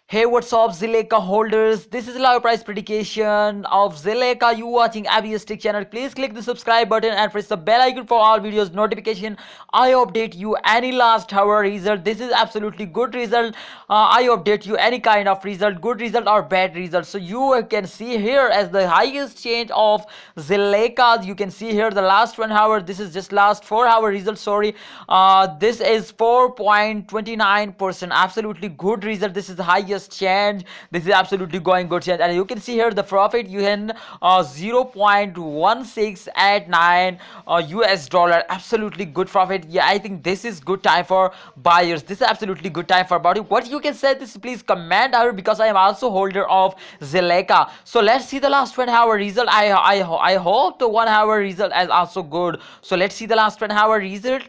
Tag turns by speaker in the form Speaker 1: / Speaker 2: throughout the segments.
Speaker 1: Hey, what's up, Zilliqa holders? This is live price prediction of Zilliqa. You watching ABS Stick channel. Please click the subscribe button and press the bell icon for all videos notification. I update you any last hour result. This is absolutely good result. I update you any kind of result, good result or bad result. So you can see here as the highest change of Zilliqa. You can see here the last 1 hour. This is just last 4 hour result. Sorry, this is 4.29%. Absolutely good result. This is the highest change. This is absolutely going good change, and you can see here the profit you can 0.1689 US dollar. Absolutely good profit. Yeah, I think this is good time for buyers. This is absolutely good time for buying. What you can say this, please comment out, because I am also holder of Zilliqa. So let's see the last 1 hour result. I hope the 1 hour result is also good. So let's see the last 1 hour result.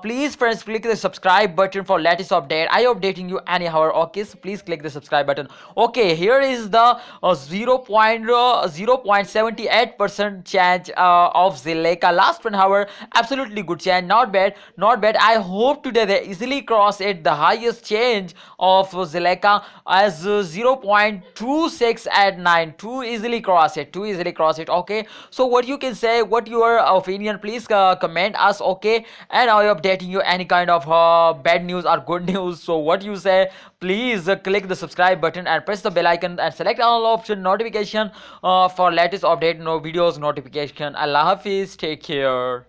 Speaker 1: Please friends, click the subscribe button for latest update. I updating you any hour. Okay, so please click the subscribe button. Okay, here is the 0.78% change of Zilliqa last 1 hour. Absolutely good change, not bad, not bad. I hope today they easily cross it, the highest change of Zilliqa as 0.2689. To easily cross it, to easily cross it. Okay, so what you can say, what your opinion, please comment us. Okay, and I updating you any kind of bad news or good news. So what you say, please click the subscribe button and press the bell icon and select all option notification for latest update no videos notification. Allah Hafiz, take care.